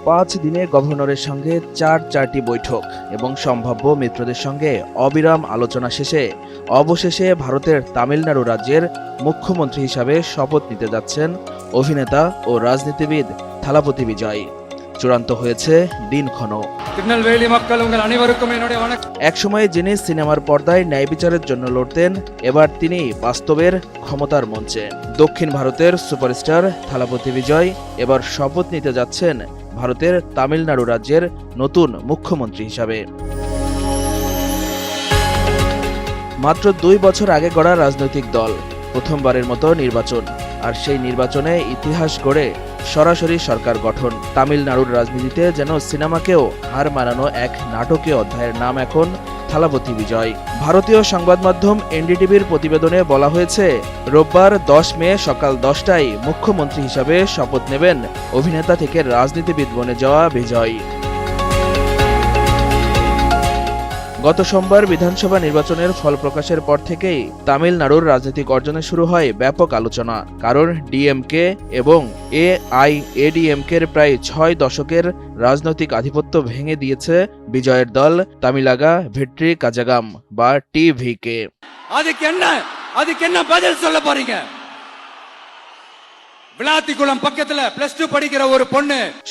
5 দিনে গভর্নরের সঙ্গে চারটি বৈঠক এবং সম্ভাব্য মিত্রদের সঙ্গে অবিরাম আলোচনা শেষে অবশেষে ভারতের তামিলনাড়ু রাজ্যের মুখ্যমন্ত্রী হিসাবে শপথ নিতে যাচ্ছেন অভিনেতা ও রাজনীতিবিদ থালাপতি বিজয়। চূড়ান্ত হয়েছে দিনক্ষণ। একসময় যিনি সিনেমার পর্দায় ন্যায় বিচারের জন্য লড়তেন, এবার তিনি বাস্তবের ক্ষমতার মঞ্চে। দক্ষিণ ভারতের সুপারস্টার থালাপতি বিজয় এবার শপথ নিতে যাচ্ছেন ভারতের তামিলনাড়ু রাজ্যের নতুন মুখ্যমন্ত্রী হিসাবে। মাত্র 2 বছর আগে গড়া রাজনৈতিক দল, প্রথমবারের মতো নির্বাচন, আর সেই নির্বাচনে ইতিহাস গড়ে সরাসরি সরকার গঠন। তামিলনাড়ুর রাজনীতিতে যেন সিনেমাকেও হার মানানো এক নাটকীয় অধ্যায়ের নাম এখন থালাপতি বিজয়। ভারতীয় সংবাদ মাধ্যম এনডিটিভির প্রতিবেদনে বলা হয়েছে, রোববার 10 মে সকাল 10টায় মুখ্যমন্ত্রী হিসাবে শপথ নেবেন অভিনেতা থেকে রাজনীতিবিদ বনে যাওয়া বিজয়। গত সোমবার বিধানসভা নির্বাচনের ফল প্রকাশের পর থেকেই তামিলনাড়ুর রাজনৈতিক অর্জনে শুরু হয় ব্যাপক আলোচনা। কারণ ডিএমকে এবং এআইএডিএমকের প্রায় 6 দশকের রাজনৈতিক আধিপত্য ভেঙে দিয়েছে বিজয়ের দল তামিলাগা ভেট্রি কাজাগাম বা টিভিকে।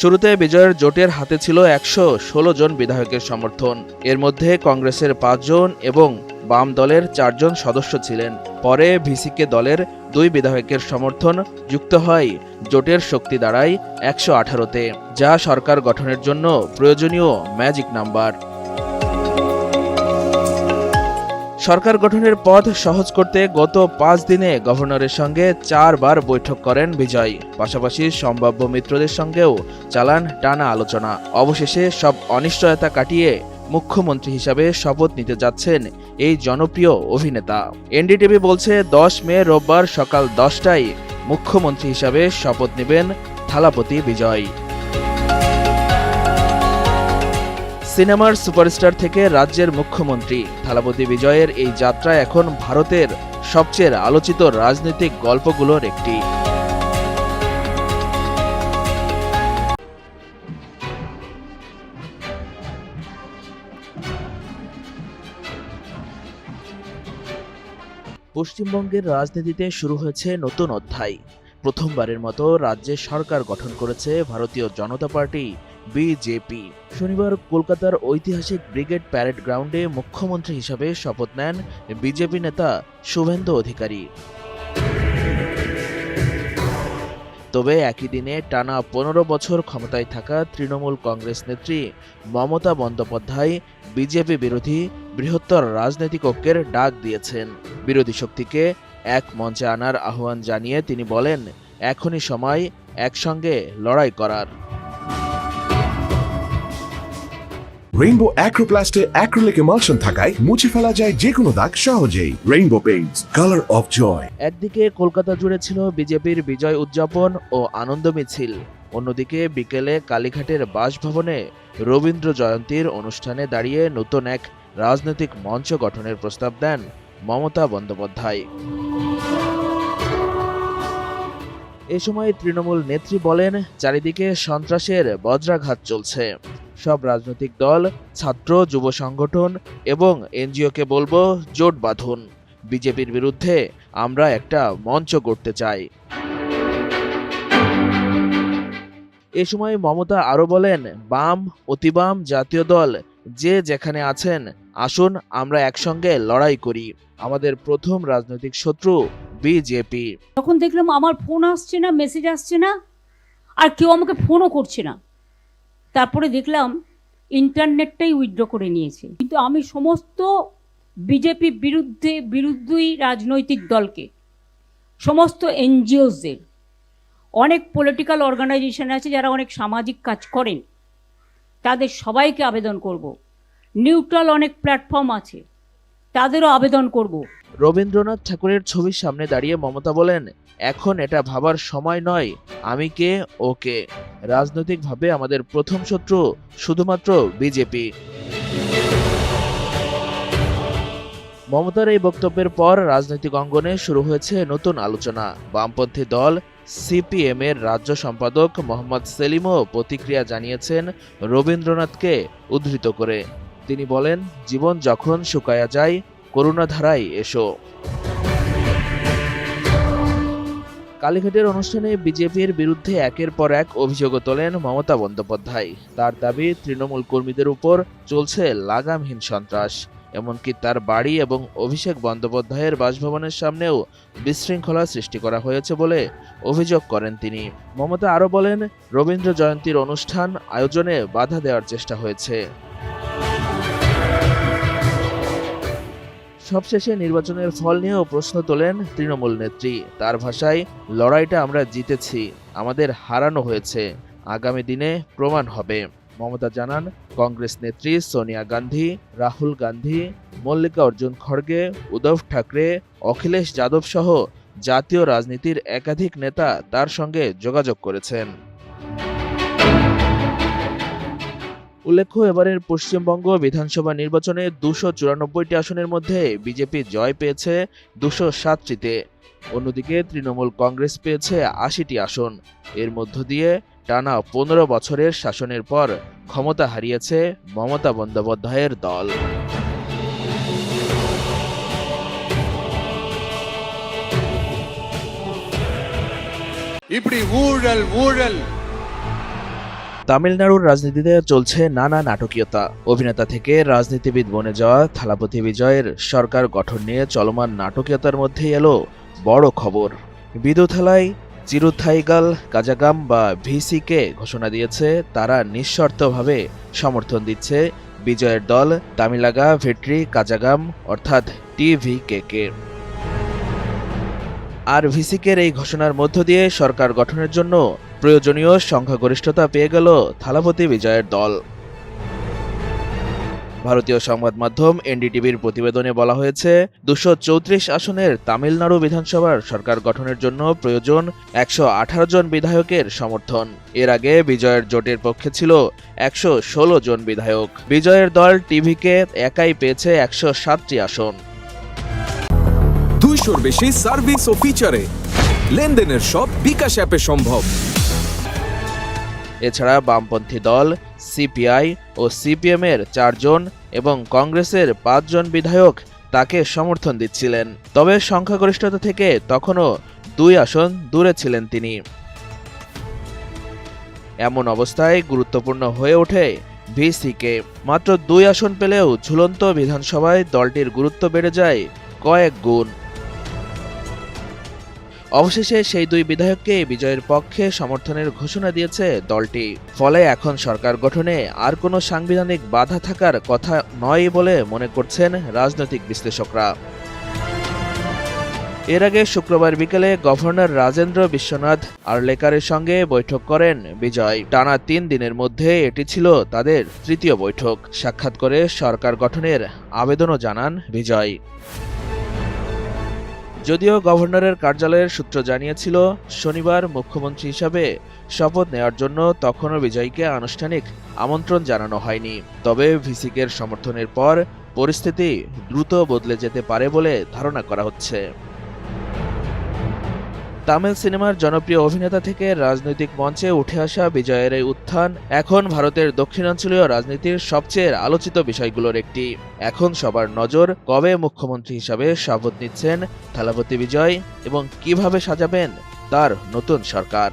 শুরুতে বিজয়ের জোটের হাতে ছিল 116 জন বিধায়কের সমর্থন। এর মধ্যে কংগ্রেসের 5 জন এবং বাম দলের 4 জন সদস্য ছিলেন। পরে ভিসিকে দলের 2 বিধায়কের সমর্থন যুক্ত হয়, জোটের শক্তি দাঁড়ায় 118-তে, যা সরকার গঠনের জন্য প্রয়োজনীয় ম্যাজিক নাম্বার। সরকার গঠনের পথ সহজ করতে গত 5 দিনে গভর্নরের সঙ্গে 4 বার বৈঠক করেন বিজয়। পাশাপাশি সম্ভাব্য মিত্রদের সঙ্গেও চালান টানা আলোচনা। অবশেষে সব অনিশ্চয়তা কাটিয়ে মুখ্যমন্ত্রী হিসাবে শপথ নিতে যাচ্ছেন এই জনপ্রিয় অভিনেতা। এনডিটিভি বলছে, 10 মে রোববার সকাল 10টায় মুখ্যমন্ত্রী হিসাবে শপথ নেবেন থালাপতি বিজয়। সিনেমার সুপারস্টার থেকে রাজ্যের মুখ্যমন্ত্রী থালাপতি বিজয়ের এই যাত্রা এখন ভারতের সবচেয়ে আলোচিত রাজনৈতিক গল্পগুলোর একটি। পশ্চিমবঙ্গের রাজনীতিতে শুরু হয়েছে নতুন অধ্যায়। প্রথমবারের মতো রাজ্যে সরকার গঠন করেছে ভারতীয় জনতা পার্টি বিজেপি। শনিবার কলকাতার ঐতিহাসিক ব্রিগেড প্যারেড গ্রাউন্ডে মুখ্যমন্ত্রী হিসাবে শপথ নেন বিজেপি নেতা শুভেন্দু অধিকারী। তবে একই দিনে টানা 15 বছর ক্ষমতায় থাকা তৃণমূল কংগ্রেস নেত্রী মমতা বন্দ্যোপাধ্যায় বিজেপি বিরোধী বৃহত্তর রাজনৈতিক ঐক্যের ডাক দিয়েছেন। বিরোধী শক্তিকে এক মঞ্চে আনার আহ্বান জানিয়ে তিনি বলেন, এখনই সময় একসঙ্গে লড়াই করার। রেইনবো অ্যাক্রোপ্লাস্টে অ্যাক্রিলিক এমালশন থাকায় মুছে ফেলা যায় যে কোনো দাগ সহজেই। Rainbow Paints, colour of joy. একদিকে কলকাতা জুড়ে ছিল বিজেপির বিজয় উদযাপন ও আনন্দ মিছিল, অন্যদিকে বিকেলে কালীঘাটের বাসভবনে রবীন্দ্র জয়ন্তীর অনুষ্ঠানে দাঁড়িয়ে নতুন এক রাজনৈতিক মঞ্চ গঠনের প্রস্তাব দেন মমতা বন্দ্যোপাধ্যায়। এ সময় তৃণমূল নেত্রী বলেন, চারিদিকে সন্ত্রাসের বজ্রাঘাত চলছে। সব রাজনৈতিক দল, ছাত্র, যুব সংগঠন এবং এনজিওকে বলবো, জোট বাঁধুন। বিজেপির বিরুদ্ধে আমরা একটা মঞ্চ গড়তে চাই। এ সময় মমতা আরো বলেন, বাম, অতিবাম, জাতীয় দল যে যেখানে আছেন, আসুন আমরা একসঙ্গে লড়াই করি। আমাদের প্রথম রাজনৈতিক শত্রু বিজেপি। তখন দেখলাম আমার ফোন আসছে না, মেসেজ আসছে না, আর কেউ আমাকে ফোনও করছে না। তারপরে দেখলাম ইন্টারনেটটাই উইথড্র করে নিয়েছে। কিন্তু আমি সমস্ত বিজেপি বিরুদ্ধী রাজনৈতিক দলকে, সমস্ত এনজিওসদের, অনেক পলিটিক্যাল অর্গানাইজেশন আছে যারা অনেক সামাজিক কাজ করেন, তাদের সবাইকে আবেদন করব। নিউট্রাল অনেক প্ল্যাটফর্ম আছে, তাদেরও আবেদন করব। রবীন্দ্রনাথ ঠাকুরের ছবির সামনে দাঁড়িয়ে মমতা বলেন, এখন এটা ভাবার সময় নয় আমি কে ও কে। রাজনৈতিকভাবে আমাদের প্রথম শত্রু শুধুমাত্র বিজেপি। মমতার এই বক্তব্যের পর রাজনৈতিক অঙ্গনে শুরু হয়েছে নতুন আলোচনা। বামপন্থী দল সিপিএম এর রাজ্য সম্পাদক মোহাম্মদ সেলিমও প্রতিক্রিয়া জানিয়েছেন রবীন্দ্রনাথকে উদ্ধৃত করে। তিনি বলেন, জীবন যখন শুকায়া যায়, করুণাধারায় এসো। কালীঘাটের অনুষ্ঠানে বিজেপির বিরুদ্ধে একের পর এক অভিযোগও তোলেন মমতা বন্দ্যোপাধ্যায়। তার দাবি, তৃণমূল কর্মীদের উপর চলছে লাগামহীন সন্ত্রাস। এমনকি তার বাড়ি এবং অভিষেক বন্দ্যোপাধ্যায়ের বাসভবনের সামনেও বিশৃঙ্খলা সৃষ্টি করা হয়েছে বলে অভিযোগ করেন তিনি। মমতা আরও বলেন, রবীন্দ্র জয়ন্তীর অনুষ্ঠান আয়োজনে বাধা দেওয়ার চেষ্টা হয়েছে। সবশেষে নির্বাচনের ফল নিয়েও প্রশ্ন তোলেন তৃণমূল নেত্রী। তার ভাষায়, লড়াইটা আমরা জিতেছি, আমাদের হারানো হয়েছে, আগামী দিনে প্রমাণ হবে। মমতা জানান, কংগ্রেস নেত্রী সোনিয়া গান্ধী, রাহুল গান্ধী, মল্লিকা অর্জুন খড়গে, উদ্ধব ঠাকরে, অখিলেশ যাদব সহ জাতীয় রাজনীতির একাধিক নেতা তার সঙ্গে যোগাযোগ করেছেন। উল্লেখ্য, এবারের পশ্চিমবঙ্গ বিধানসভা নির্বাচনে 294টি আসনের মধ্যে বিজেপি জয় পেয়েছে 207টিতে। অন্যদিকে তৃণমূল কংগ্রেস পেয়েছে 80টি আসন। এর মধ্য দিয়ে টানা 15 বছরের শাসনের পর ক্ষমতা হারিয়েছে মমতা বন্দ্যোপাধ্যায়ের দল। তামিলনাড়ুর রাজনীতিতে চলছে নানা নাটকীয়তা। অভিনেতা থেকে রাজনীতিবিদ বনে যাওয়া থালাপতি বিজয়ের সরকার গঠন নিয়ে চলমান নাটকীয়তার মধ্যেই এলো বড় খবর। বিদুথালাই চিরুথাইগাল কাজাগাম বা ভিসিকে ঘোষণা দিয়েছে তারা নিঃশর্তভাবে সমর্থন দিচ্ছে বিজয়ের দল তামিলাগা ভেট্রি কাজাগাম অর্থাৎ টিভিকে। আর ভিসিকের এই ঘোষণার মধ্য দিয়ে সরকার গঠনের জন্য প্রয়োজনীয় সংখ্যাগরিষ্ঠতা পেয়ে গেল থালাপতি বিজয়ের দল। ভারতীয় সংবাদ মাধ্যম এনডিটিভির প্রতিবেদনে বলা হয়েছে, 234 আসনের তামিলনাড়ু বিধানসভার সরকার গঠনের জন্য প্রয়োজন 118 জন বিধায়কের সমর্থন। এর আগে বিজয়ের জোটের পক্ষে ছিল 116 জন বিধায়ক। বিজয়ের দল টিভিকে একাই পেয়েছে 107টি আসন। 200-র বেশি সার্ভিস ও ফিচারে লেনদেনের সব বিকাশ অ্যাপে সম্ভব। এছাড়া বামপন্থী দল সিপিআই ও সিপিএম এর 4 জন এবং কংগ্রেসের 5 জন বিধায়ক তাকে সমর্থন দিচ্ছিলেন। তবে সংখ্যাগরিষ্ঠতা থেকে তখনও 2 আসন দূরে ছিলেন তিনি। এমন অবস্থায় গুরুত্বপূর্ণ হয়ে ওঠে ভিসিকে। মাত্র 2 আসন পেলেও ঝুলন্ত বিধানসভায় দলটির গুরুত্ব বেড়ে যায় কয়েক গুণ। অবশেষে সেই 2 বিধায়ককে বিজয়ের পক্ষে সমর্থনের ঘোষণা দিয়েছে দলটি। ফলে এখন সরকার গঠনে আর কোনো সাংবিধানিক বাধা থাকার কথা নয় বলে মনে করছেন রাজনৈতিক বিশ্লেষকরা। এর আগে শুক্রবার বিকেলে গভর্নর রাজেন্দ্র বিশ্বনাথ আর্লেকারের সঙ্গে বৈঠক করেন বিজয়। টানা 3 দিনের মধ্যে এটি ছিল তাদের 3য় বৈঠক। সাক্ষাৎ করে সরকার গঠনের আবেদনও জানান বিজয়। যদিও গভর্নরের কার্যালয়ের সূত্র জানিয়েছিল, শনিবার মুখ্যমন্ত্রী হিসাবে শপথ নেওয়ার জন্য তখনও বিজয়কে আনুষ্ঠানিক আমন্ত্রণ জানানো হয়নি। তবে ভিসিকের সমর্থনের পর পরিস্থিতি দ্রুত বদলে যেতে পারে বলে ধারণা করা হচ্ছে। তামিল সিনেমার জনপ্রিয় অভিনেতা থেকে রাজনৈতিক মঞ্চে উঠে আসা বিজয়ের এই উত্থান এখন ভারতের দক্ষিণাঞ্চলীয় রাজনীতির সবচেয়ে আলোচিত বিষয়গুলোর একটি। এখন সবার নজর কবে মুখ্যমন্ত্রী হিসাবে শপথ নিচ্ছেন থালাপতি বিজয় এবং কিভাবে সাজাবেন তার নতুন সরকার।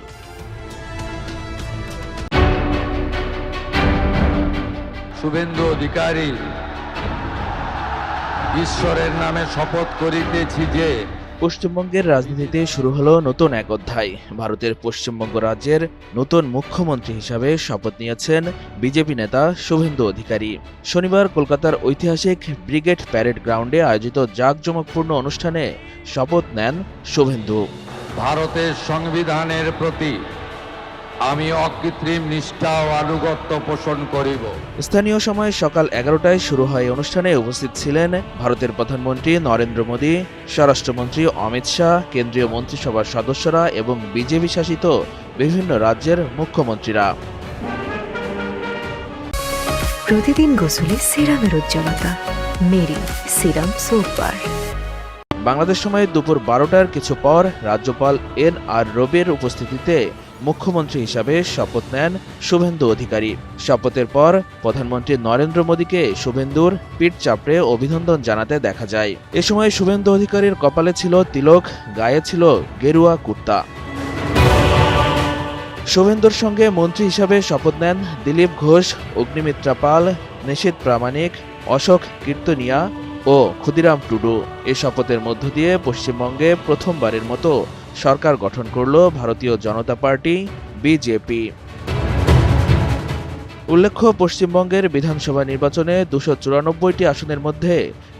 শুভেন্দু অধিকারী, ঈশ্বরের নামে শপথ করিতেছি যে। পশ্চিমবঙ্গের রাজনীতিতে শুরু হলো নতুন এক অধ্যায়। ভারতের পশ্চিমবঙ্গ রাজ্যের নতুন মুখ্যমন্ত্রী হিসাবে শপথ নিয়েছেন বিজেপি নেতা শুভেন্দু অধিকারী। শনিবার কলকাতার ঐতিহাসিক ব্রিগেড প্যারেড গ্রাউন্ডে আয়োজিত জাঁকজমকপূর্ণ অনুষ্ঠানে শপথ নেন শুভেন্দু। ভারতের সংবিধানের প্রতি আমি অকৃত্রিম নিষ্ঠা ও আনুগত্য পোষণ করিব। স্থানীয় সময় সকাল 11টায় শুরু হয় অনুষ্ঠানে উপস্থিত ছিলেন ভারতের প্রধানমন্ত্রী নরেন্দ্র মোদী, স্বরাষ্ট্রমন্ত্রী অমিত শাহ, কেন্দ্রীয় মন্ত্রিসভার সদস্যরা এবং বিজেপি শাসিত বিভিন্ন রাজ্যের মুখ্যমন্ত্রীরা। প্রতিদিন গোসলে সেরামের উজ্জ্বলতা মেরি সিরাম সুপার। বাংলাদেশ সময় দুপুর 12টার কিছু পর রাজ্যপাল এন.আর. রবির উপস্থিতিতে মুখ্যমন্ত্রী হিসাবে শপথ নেন শুভেন্দু অধিকারী। শপথের পর প্রধানমন্ত্রী নরেন্দ্র মোদীকে শুভেন্দুর পিঠ চাপড়ে অভিনন্দন জানাতে দেখা যায়। এ সময় শুভেন্দু অধিকারীর কপালে ছিল তিলক, গায়ে ছিল গেরুয়া কুর্তা। শুভেন্দুর সঙ্গে মন্ত্রী হিসাবে শপথ নেন দিলীপ ঘোষ, অগ্নিমিত্রা পাল, নিশীথ প্রামাণিক, অশোক কীর্তনিয়া ও ক্ষুদিরাম টুডু। এ শপথের মধ্য দিয়ে পশ্চিমবঙ্গে প্রথমবারের মতো সরকার গঠন করল ভারতীয় জনতা পার্টি বিজেপি। উল্লেখ্য, পশ্চিমবঙ্গের বিধানসভা নির্বাচনে 294টি আসনের মধ্যে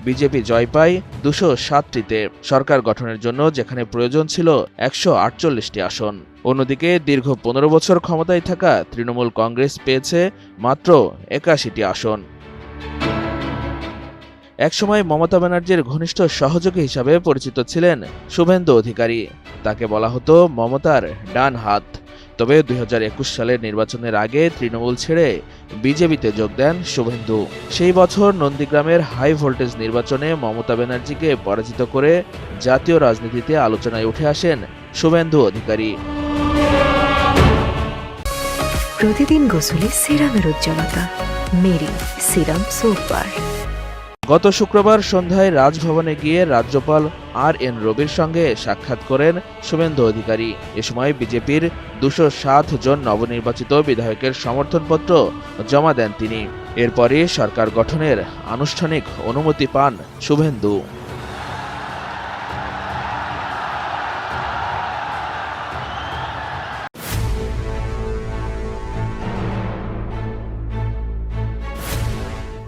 বিজেপি জয় পায় 207টিতে, সরকার গঠনের জন্য যেখানে প্রয়োজন ছিল 148টি আসন। অন্যদিকে দীর্ঘ 15 বছর ক্ষমতায় থাকা তৃণমূল কংগ্রেস পেয়েছে মাত্র 81টি আসন। একসময় মমতা ব্যানার্জির ঘনিষ্ঠ সহযোগী হিসাবে পরিচিত ছিলেন শুভেন্দু অধিকারী। তাকে বলা হতো মমতার ডান হাত। তবে 2021 সালের নির্বাচনের আগে তৃণমূল ছেড়ে বিজেপিতে যোগ দেন শুভেন্দু। সেই বছর নন্দীগ্রামের হাই ভোল্টেজ নির্বাচনে মমতা ব্যানার্জিকে পরাজিত করে জাতীয় রাজনীতিতে আলোচনায় উঠে আসেন শুভেন্দু অধিকারী। প্রতিদিন গোসলে সিরামের উজ্জ্বলতা মেরি সিরাম সুপার। গত শুক্রবার সন্ধ্যায় রাজভবনে গিয়ে রাজ্যপাল আর.এন. রবির সঙ্গে সাক্ষাৎ করেন শুভেন্দু অধিকারী। এ সময় বিজেপির 207 জন নবনির্বাচিত বিধায়কের সমর্থনপত্র জমা দেন তিনি। এরপরই সরকার গঠনের আনুষ্ঠানিক অনুমতি পান শুভেন্দু।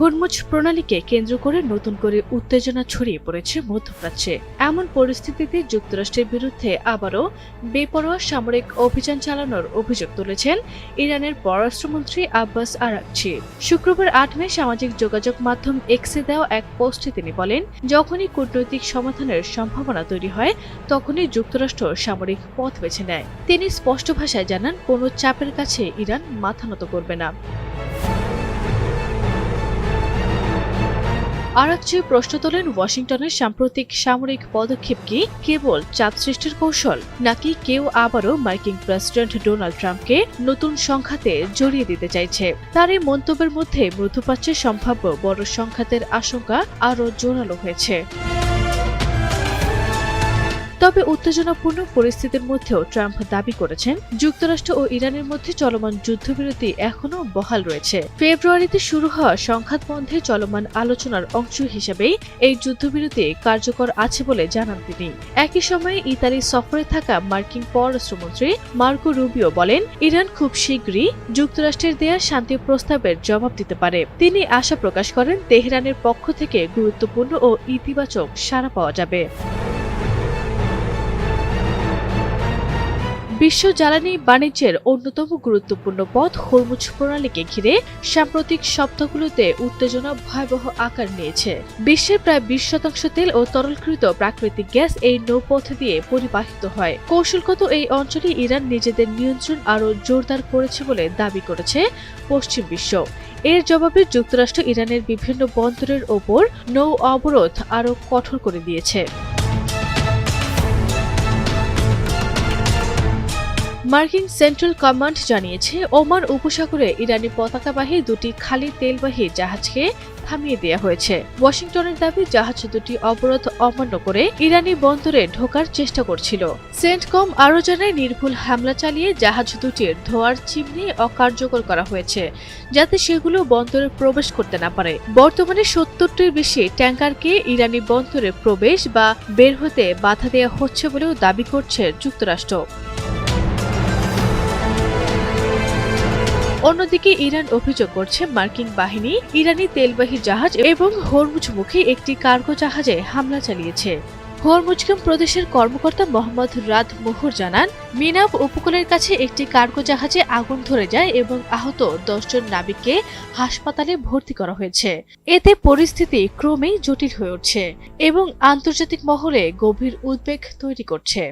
হরমুজ প্রণালীকে কেন্দ্র করে নতুন করে উত্তেজনা ছড়িয়ে পড়েছে মধ্যপ্রাচ্যে। এমন পরিস্থিতিতে যুক্তরাষ্ট্রের বিরুদ্ধে আবারও বেপরোয়া সামরিক অভিযান চালানোর অভিযোগ তুলেছেন ইরানের পররাষ্ট্রমন্ত্রী আব্বাস আরাগচি। শুক্রবার 8 মে সামাজিক যোগাযোগ মাধ্যম এক্সে দেওয়া এক পোস্টে তিনি বলেন, যখনই কূটনৈতিক সমাধানের সম্ভাবনা তৈরি হয় তখনই যুক্তরাষ্ট্র সামরিক পথ বেছে নেয়। তিনি স্পষ্ট ভাষায় জানান, কোনো চাপের কাছে ইরান মাথা নত করবে না। আরাগচি প্রশ্ন তোলেন, ওয়াশিংটনের সাম্প্রতিক সামরিক পদক্ষেপ কি কেবল চাপ সৃষ্টির কৌশল, নাকি কেউ আবারও মার্কিন প্রেসিডেন্ট ডোনাল্ড ট্রাম্পকে নতুন সংঘাতে জড়িয়ে দিতে চাইছে? তার এই মন্তব্যের মধ্যে মধ্যপ্রাচ্যের সম্ভাব্য বড় সংঘাতের আশঙ্কা আরও জোরালো হয়েছে। তবে উত্তেজনাপূর্ণ পরিস্থিতির মধ্যেও ট্রাম্প দাবি করেছেন, যুক্তরাষ্ট্র ও ইরানের মধ্যে চলমান যুদ্ধবিরতি এখনও বহাল রয়েছে। ফেব্রুয়ারিতে শুরু হওয়া সংঘাত বন্ধে চলমান আলোচনার অংশ হিসেবেই এই যুদ্ধবিরতি কার্যকর আছে বলে জানান তিনি। একই সময়ে ইতালি সফরে থাকা মার্কিন পররাষ্ট্রমন্ত্রী মার্কো রুবিও বলেন, ইরান খুব শীঘ্রই যুক্তরাষ্ট্রের দেয়া শান্তি প্রস্তাবের জবাব দিতে পারে। তিনি আশা প্রকাশ করেন, তেহরানের পক্ষ থেকে গুরুত্বপূর্ণ ও ইতিবাচক সাড়া পাওয়া যাবে। বিশ্ব জ্বালানি বাণিজ্যের অন্যতম গুরুত্বপূর্ণ পথ হরমুজ প্রণালীকে ঘিরে সাম্প্রতিক সপ্তাহগুলোতে উত্তেজনা ভয়াবহ আকার নিয়েছে। বিশ্বের প্রায় 20% তেল ও তরলকৃত প্রাকৃতিক গ্যাস এই নৌপথ দিয়ে পরিবাহিত হয়। কৌশলগত এই অঞ্চলে ইরান নিজেদের নিয়ন্ত্রণ আরও জোরদার করেছে বলে দাবি করেছে পশ্চিম বিশ্ব। এর জবাবে যুক্তরাষ্ট্র ইরানের বিভিন্ন বন্দরের ওপর নৌ অবরোধ আরও কঠোর করে দিয়েছে। মার্কিন সেন্ট্রাল কমান্ড জানিয়েছে, ওমান উপসাগরে ইরানি পতাকাবাহী দুটি খালি তেলবাহী জাহাজকে থামিয়ে দেওয়া হয়েছে। ওয়াশিংটনের দাবি, জাহাজ দুটি অবরোধ অমান্য করে ইরানি বন্দরে ঢোকার চেষ্টা করছিল। সেন্টকম আরও জানায়, নির্ভুল হামলা চালিয়ে জাহাজ দুটির ধোঁয়ার চিমনি অকার্যকর করা হয়েছে, যাতে সেগুলো বন্দরে প্রবেশ করতে না পারে। বর্তমানে 70টির বেশি ট্যাঙ্কারকে ইরানি বন্দরে প্রবেশ বা বের হতে বাধা দেওয়া হচ্ছে বলেও দাবি করছে যুক্তরাষ্ট্র। অন্যদিকে ইরান অভিযোগ করছে, মার্কিন বাহিনী ইরানি তেলবাহী জাহাজ এবং হরমুজমুখী একটি কার্গো জাহাজে হামলা চালিয়েছে। হরমুজগাম প্রদেশের কর্মকর্তা মোহাম্মদ রাদ মুহুর জানান, মিনাব উপকূলের কাছে একটি কার্গো জাহাজে আগুন ধরে যায় এবং আহত 10 জন নাবিককে হাসপাতালে ভর্তি করা হয়েছে। এতে পরিস্থিতি ক্রমেই জটিল হয়ে উঠছে এবং আন্তর্জাতিক মহলে গভীর উদ্বেগ তৈরি করছে।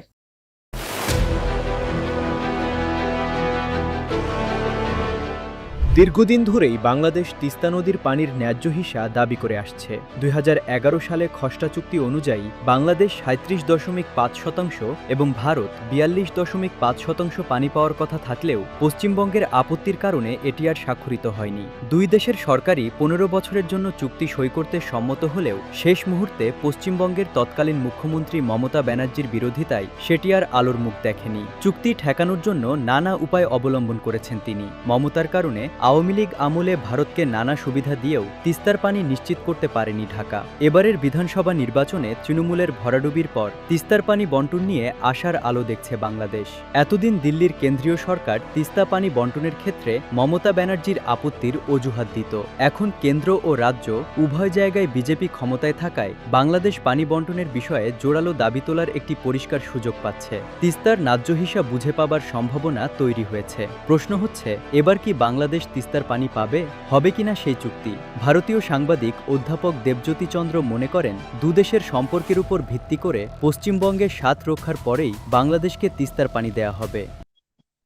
দীর্ঘদিন ধরেই বাংলাদেশ তিস্তা নদীর পানির ন্যায্য হিস্যা দাবি করে আসছে। 2011 সালে খসড়া চুক্তি অনুযায়ী বাংলাদেশ 37.5% এবং ভারত 42.5% পানি পাওয়ার কথা থাকলেও পশ্চিমবঙ্গের আপত্তির কারণে এটি আর স্বাক্ষরিত হয়নি। দুই দেশের সরকারই 15 বছরের জন্য চুক্তি সই করতে সম্মত হলেও শেষ মুহূর্তে পশ্চিমবঙ্গের তৎকালীন মুখ্যমন্ত্রী মমতা ব্যানার্জির বিরোধিতায় সেটি আর আলোর মুখ দেখেনি। চুক্তি ঠেকানোর জন্য নানা উপায় অবলম্বন করেছেন তিনি। মমতার কারণে আওয়ামী লীগ আমলে ভারতকে নানা সুবিধা দিয়েও তিস্তার পানি নিশ্চিত করতে পারেনি ঢাকা। এবারের বিধানসভা নির্বাচনে তৃণমূলের ভরাডুবির পর তিস্তার পানি বন্টন নিয়ে আশার আলো দেখছে বাংলাদেশ। এতদিন দিল্লির কেন্দ্রীয় সরকার তিস্তা পানি বন্টনের ক্ষেত্রে মমতা ব্যানার্জির আপত্তির অজুহাত দিত। এখন কেন্দ্র ও রাজ্য উভয় জায়গায় বিজেপি ক্ষমতায় থাকায় বাংলাদেশ পানি বন্টনের বিষয়ে জোরালো দাবি তোলার একটি পরিষ্কার সুযোগ পাচ্ছে। তিস্তার ন্যায্য হিসাব বুঝে পাবার সম্ভাবনা তৈরি হয়েছে। প্রশ্ন হচ্ছে, এবার কি বাংলাদেশ তিস্তার পানি পাবে? হবে কিনা সেই চুক্তি? ভারতীয় সাংবাদিক অধ্যাপক দেবজ্যোতি চন্দ্র মনে করেন, দুদেশের সম্পর্কের উপর ভিত্তি করে পশ্চিমবঙ্গের স্বাদ রক্ষার পরেই বাংলাদেশকে তিস্তার পানি দেয়া হবে।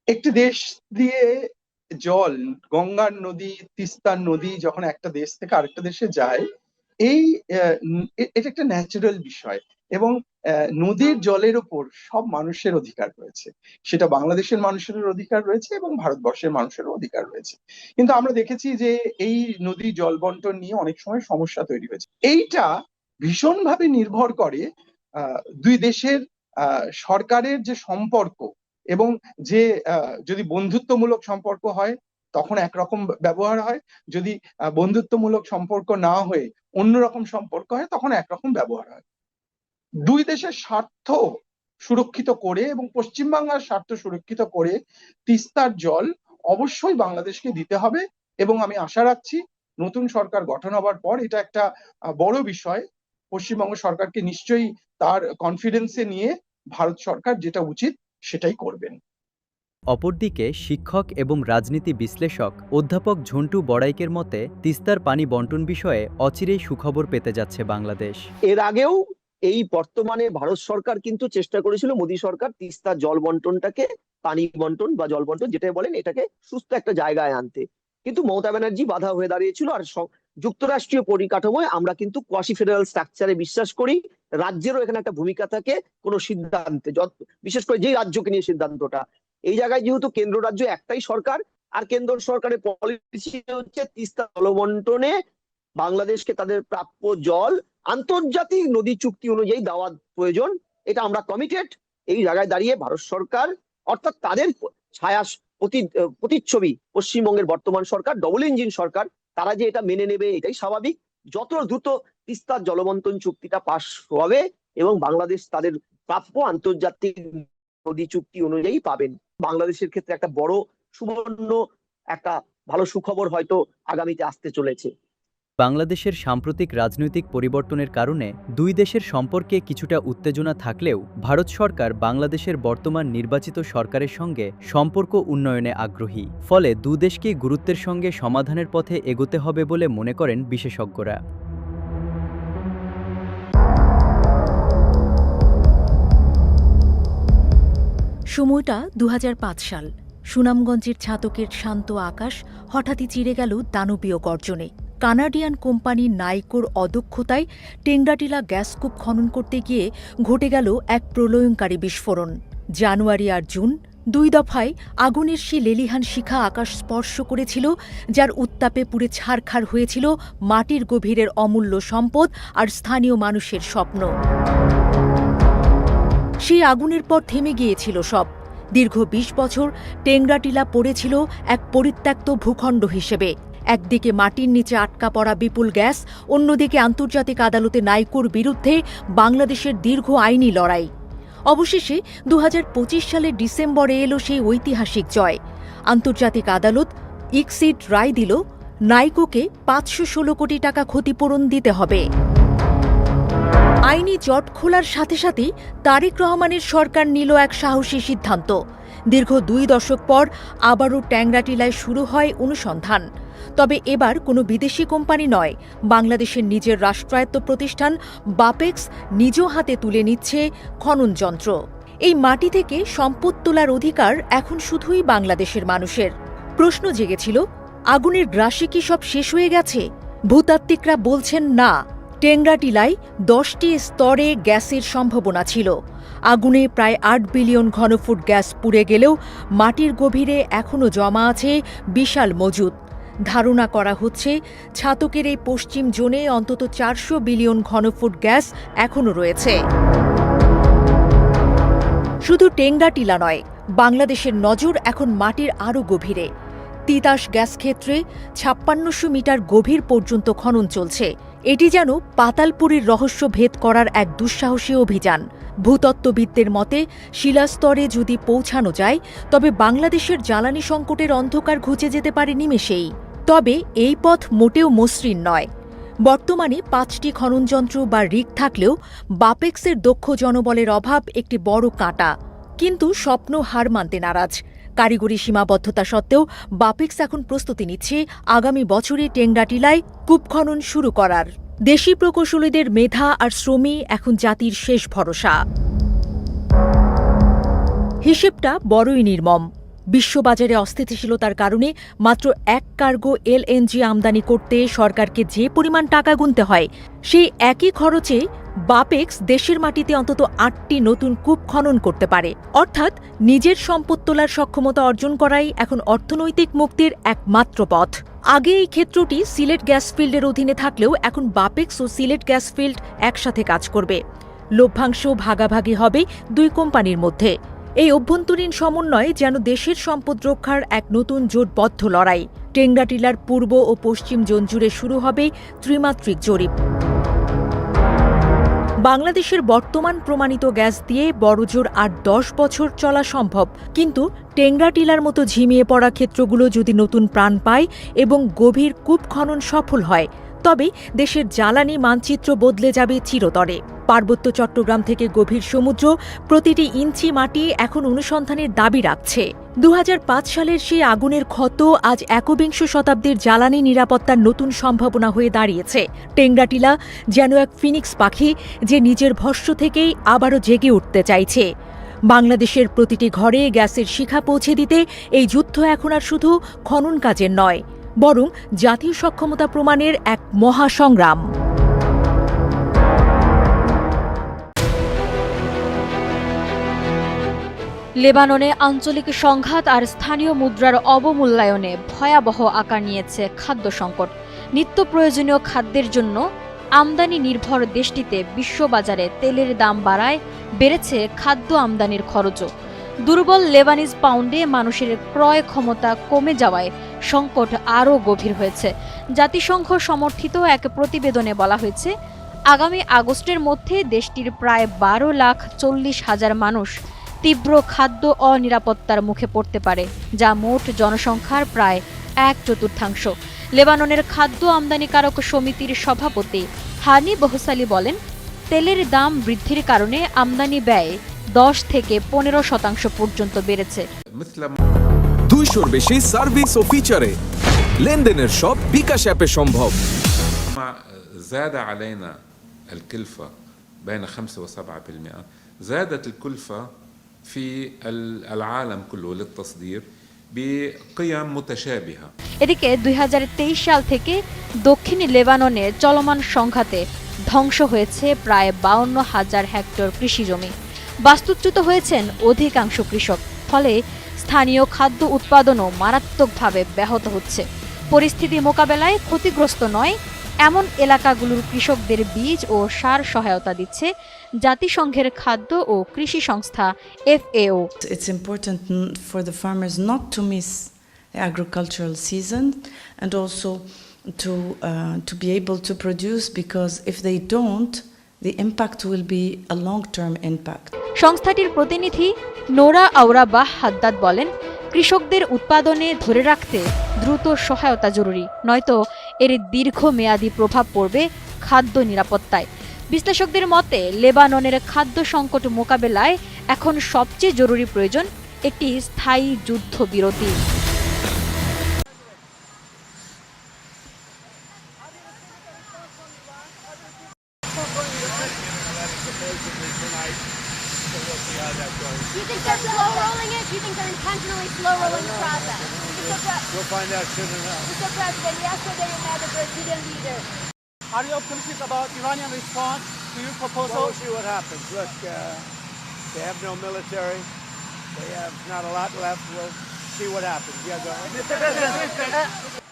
একটি দেশ দিয়ে জল, গঙ্গার নদী, তিস্তার নদী যখন একটা দেশ থেকে আরেকটা দেশে যায়, এটা একটা ন্যাচারাল বিষয় এবং নদীর জলের ওপর সব মানুষের অধিকার রয়েছে। সেটা বাংলাদেশের মানুষের অধিকার রয়েছে এবং ভারতবর্ষের মানুষের অধিকার রয়েছে। কিন্তু আমরা দেখেছি যে এই নদী জল বন্টন নিয়ে অনেক সময় সমস্যা তৈরি হয়েছে। এইটা ভীষণভাবে নির্ভর করে দুই দেশের সরকারের যে সম্পর্ক, এবং যে যদি বন্ধুত্বমূলক সম্পর্ক হয় তখন একরকম ব্যবহার হয়, যদি বন্ধুত্বমূলক সম্পর্ক না হয়ে অন্যরকম সম্পর্ক হয় তখন একরকম ব্যবহার হয়। দুই দেশের স্বার্থ সুরক্ষিত করে এবং পশ্চিমবাংলার স্বার্থ সুরক্ষিত করে তিস্তার জল অবশ্যই বাংলাদেশকে দিতে হবে এবং আমি আশা রাখছি নতুন সরকার গঠন হবার পর এটা একটা বড় বিষয়। পশ্চিমবঙ্গ সরকারকে নিশ্চয়ই তার কনফিডেন্সে নিয়ে ভারত সরকার যেটা উচিত সেটাই করবেন। অপরদিকে শিক্ষক এবং রাজনীতি বিশ্লেষক অধ্যাপক ঝন্টু বড়াইকের মতে, তিস্তার পানি বন্টন বিষয়ে অচিরেই সুখবর পেতে যাচ্ছে বাংলাদেশ। এর আগেও এই বর্তমানে ভারত সরকার কিন্তু চেষ্টা করেছিল, মোদী সরকার, তিস্তার জল বন্টনটাকে, পানি বন্টন বা জল বন্টন যেটাই বলেন, এটাকে সুস্থ একটা জায়গায় আনতে, কিন্তু মমতা ব্যানার্জি বাধা হয়ে দাঁড়িয়েছিল। আর যুক্তরাষ্ট্রীয় পরিকাঠামোয় আমরা কিন্তু কোয়াসি ফেডারেল স্ট্রাকচারে বিশ্বাস করি। রাজ্যেরও এখানে একটা ভূমিকা থাকে কোনো সিদ্ধান্তে, বিশেষ করে যে রাজ্যকে নিয়ে সিদ্ধান্তটা। এই জায়গায় যেহেতু কেন্দ্র রাজ্য একটাই সরকার, আর কেন্দ্র সরকারের পলিসি হচ্ছে তিস্তা জল বন্টনে বাংলাদেশকে তাদের প্রাপ্য জল আন্তর্জাতিক নদী চুক্তি অনুযায়ী দেওয়া প্রয়োজন, এটা আমরা কমিটেড। এই জায়গায় দাঁড়িয়ে ভারত সরকার, অর্থাৎ তাদের ছায়া প্রতিচ্ছবি পশ্চিমবঙ্গের বর্তমান সরকার, ডবল ইঞ্জিন সরকার, তারা যে এটা মেনে নেবে এটাই স্বাভাবিক। যত দ্রুত তিস্তার জলবন্টন চুক্তিটা পাশ হবে এবং বাংলাদেশ তাদের প্রাপ্য আন্তর্জাতিক নদী চুক্তি অনুযায়ী পাবেন, বাংলাদেশের ক্ষেত্রে একটা বড় সুবর্ণ একটা ভালো সুখবর হয়তো আগামীতে আসতে চলেছে। বাংলাদেশের সাম্প্রতিক রাজনৈতিক পরিবর্তনের কারণে দুই দেশের সম্পর্কে কিছুটা উত্তেজনা থাকলেও ভারত সরকার বাংলাদেশের বর্তমান নির্বাচিত সরকারের সঙ্গে সম্পর্ক উন্নয়নে আগ্রহী। ফলে দুদেশকেই গুরুত্বের সঙ্গে সমাধানের পথে এগোতে হবে বলে মনে করেন বিশেষজ্ঞরা। সময়টা 2005 সাল। সুনামগঞ্জের ছাতকের শান্ত আকাশ হঠাৎই চিরে গেল দানবীয় গর্জনে। কানাডিয়ান কোম্পানি নাইকোর অদক্ষতায় টেংরাটিলা গ্যাসকূপ খনন করতে গিয়ে ঘটে গেল এক প্রলয়ঙ্কারী বিস্ফোরণ। জানুয়ারি আর জুন, 2 দফায় আগুনের সেই লেলিহান শিখা আকাশ স্পর্শ করেছিল, যার উত্তাপে পুড়ে ছারখার হয়েছিল মাটির গভীরের অমূল্য সম্পদ আর স্থানীয় মানুষের স্বপ্ন। সেই আগুনের পর থেমে গিয়েছিল সব। দীর্ঘ 20 বছর টেংরাটিলা পড়েছিল এক পরিত্যক্ত ভূখণ্ড হিসেবে। একদিকে মাটির নিচে আটকা পড়া বিপুল গ্যাস, অন্যদিকে আন্তর্জাতিক আদালতে নাইকোর বিরুদ্ধে বাংলাদেশের দীর্ঘ আইনি লড়াই। অবশেষে 2025 সালের ডিসেম্বরে এলো সেই ঐতিহাসিক জয়। আন্তর্জাতিক আদালত ইকসিট রায় দিল, নাইকোকে 516 কোটি টাকা ক্ষতিপূরণ দিতে হবে। আইনি জট খোলার সাথে সাথেই তারেক রহমানের সরকার নিল এক সাহসী সিদ্ধান্ত। দীর্ঘ 2 দশক পর আবারও টেংরাটিলায় শুরু হয় অনুসন্ধান। তবে এবার কোনো বিদেশি কোম্পানি নয়, বাংলাদেশের নিজের রাষ্ট্রায়ত্ত প্রতিষ্ঠান বাপেক্স নিজ হাতে তুলে নিচ্ছে খনন যন্ত্র। এই মাটি থেকে সম্পদ তোলার অধিকার এখন শুধুই বাংলাদেশের মানুষের। প্রশ্ন জেগেছিল, আগুনের গ্রাসে কি সব শেষ হয়ে গেছে? ভূতাত্ত্বিকরা বলছেন না। টেংরাটিলায় 10টি স্তরে গ্যাসের সম্ভাবনা ছিল। আগুনে প্রায় 8 বিলিয়ন ঘনফুট গ্যাস পুড়ে গেলেও মাটির গভীরে এখনও জমা আছে বিশাল মজুদ। ধারণা করা হচ্ছে ছাতকের এই পশ্চিম জোনে অন্তত 400 বিলিয়ন ঘনফুট গ্যাস এখনও রয়েছে। শুধু টেংরাটিলা নয়, বাংলাদেশের নজর এখন মাটির আরও গভীরে। তিতাস গ্যাস ক্ষেত্রে 5600 মিটার গভীর পর্যন্ত খনন চলছে। এটি যেন পাতালপুরীর রহস্য ভেদ করার এক দুঃসাহসী অভিযান। ভূতত্ত্ববিদদের মতে শিলাস্তরে যদি পৌঁছানো যায় তবে বাংলাদেশের জ্বালানি সংকটের অন্ধকার ঘুচে যেতে পারে নিমেষেই। তবে এই পথ মোটেও মসৃণ নয়। বর্তমানে 5টি খননযন্ত্র বা রিগ থাকলেও বাপেক্সের দক্ষ জনবলের অভাব একটি বড় কাঁটা। কিন্তু স্বপ্ন হার মানতে নারাজ। কারিগরি সীমাবদ্ধতা সত্ত্বেও বাপেক্স এখন প্রস্তুতি নিচ্ছে আগামী বছরে টেংরাটিলায় কূপ খনন শুরু করার। দেশি প্রকৌশলীদের মেধা আর শ্রমই এখন জাতির শেষ ভরসা। হিসেবটা বড়ই নির্মম। বিশ্ববাজারে অস্থিতিশীলতার কারণে মাত্র 1 কার্গো এলএনজি আমদানি করতে সরকারকে যে পরিমাণ টাকা গুনতে হয়, সেই একই খরচে বাপেক্স দেশের মাটিতে অন্তত 8টি নতুন কূপ খনন করতে পারে। অর্থাৎ নিজের সম্পদ তোলার সক্ষমতা অর্জন করাই এখন অর্থনৈতিক মুক্তির একমাত্র পথ। আগে এই ক্ষেত্রটি সিলেট গ্যাস ফিল্ডের অধীনে থাকলেও এখন বাপেক্স ও সিলেট গ্যাস ফিল্ড একসাথে কাজ করবে। লভ্যাংশ ভাগাভাগি হবে 2 কোম্পানির মধ্যে। এই অভ্যন্তরীণ সমন্বয় যেন দেশের সম্পদ রক্ষার এক নতুন জোটবদ্ধ লড়াই। টেংরাটিলার পূর্ব ও পশ্চিম জোন জুড়ে শুরু হবে ত্রিমাত্রিক জরিপ। বাংলাদেশের বর্তমান প্রমাণিত গ্যাস দিয়ে বড়জোর আর 10 বছর চলা সম্ভব। কিন্তু টেংরাটিলার মতো ঝিমিয়ে পড়া ক্ষেত্রগুলো যদি নতুন প্রাণ পায় এবং গভীর কূপ খনন সফল হয়, তবে দেশের জ্বালানি মানচিত্র বদলে যাবে চিরতরে। পার্বত্য চট্টগ্রাম থেকে গভীর সমুদ্র, প্রতিটি ইঞ্চি মাটি এখন অনুসন্ধানের দাবি রাখছে। 2005 সালের সেই আগুনের ক্ষত আজ 21 শতাব্দীর জ্বালানি নিরাপত্তার নতুন সম্ভাবনা হয়ে দাঁড়িয়েছে। টেংরাটিলা যেন এক ফিনিক্স পাখি যে নিজের ভস্ম থেকেই আবারও জেগে উঠতে চাইছে। বাংলাদেশের প্রতিটি ঘরে গ্যাসের শিখা পৌঁছে দিতে এই যুদ্ধ এখন আর শুধু খনন কাজের নয়, বরং জাতীয় সক্ষমতা প্রমাণের এক মহাসংগ্রাম। লেবাননে আঞ্চলিক সংঘাত আর স্থানীয় মুদ্রার অবমূল্যায়নে ভয়াবহ আকার নিয়েছে খাদ্য সংকট। নিত্য প্রয়োজনীয় খাদ্যের জন্য আমদানি নির্ভর দেশটিতে বিশ্ববাজারে তেলের দাম বাড়ায় বেড়েছে খাদ্য আমদানির খরচও। দুর্বল লেবানিজ পাউন্ডে মানুষের ক্রয় ক্ষমতা কমে যাওয়ায় সংকট আরও গভীর হয়েছে। জাতিসংঘ সমর্থিত এক প্রতিবেদনে বলা হয়েছে, আগামী আগস্টের মধ্যে দেশটির প্রায় 12,40,000 মানুষ তীব্র খাদ্য অনিরাপত্তার মুখে পড়তে পারে, যা মোট জনসংখ্যার প্রায় 1/4। লেবাননের খাদ্য আমদানিকারক সমিতির সভাপতি হানি বহসালি বলেন, তেলের দাম বৃদ্ধির কারণে আমদানি ব্যয় 10 থেকে 15% পর্যন্ত বেড়েছে। 200-র বেশি সার্ভিস ও ফিচারে লেনদেনের সব বিকাশ অ্যাপে সম্ভব। زاد علينا الكلفة بين 5 و7%. زادت الكلفة في العالم كله للتصدير بقيم متشابهة. এদিকে 2023 সাল থেকে দক্ষিণ লেবাননে চলমান সংঘাতে ধ্বংস হয়েছে প্রায় 52,000 হেক্টর কৃষিজমি। বাস্তুচ্যুত হয়েছেন অধিকাংশ কৃষক। ফলে স্থানীয় খাদ্য উৎপাদনও মারাত্মকভাবে ব্যাহত হচ্ছে। পরিস্থিতি মোকাবেলায় ক্ষতিগ্রস্ত নয় এমন এলাকাগুলোর কৃষকদের বীজ ও সার সহায়তা দিচ্ছে জাতিসংঘের খাদ্য ও কৃষি সংস্থা FAO. It's important for the farmers not to miss the agricultural season and also to be able to produce, because if they don't, the impact will be a long-term impact. সংস্থাটির প্রতিনিধি নোরা আওরা বাহ হাদ্দাদ বলেন, কৃষকদের উৎপাদনে ধরে রাখতে দ্রুত সহায়তা জরুরি, নয়তো এর দীর্ঘমেয়াদী প্রভাব পড়বে খাদ্য নিরাপত্তায়। বিশ্লেষকদের মতে লেবাননের খাদ্য সংকট মোকাবেলায় এখন সবচেয়ে জরুরি প্রয়োজন একটি স্থায়ী যুদ্ধবিরতি। You can catch the lower rolling it? Do you think they're intentionally slow rolling the process? We'll find out soon enough. Mr. President, yesterday you met the Brazilian leader. Are you optimistic about Iranian response to your proposal? Well, we'll see what happens. Look, they have no military. They have not a lot left. We'll see what happens. Yeah, go ahead. Mr. President,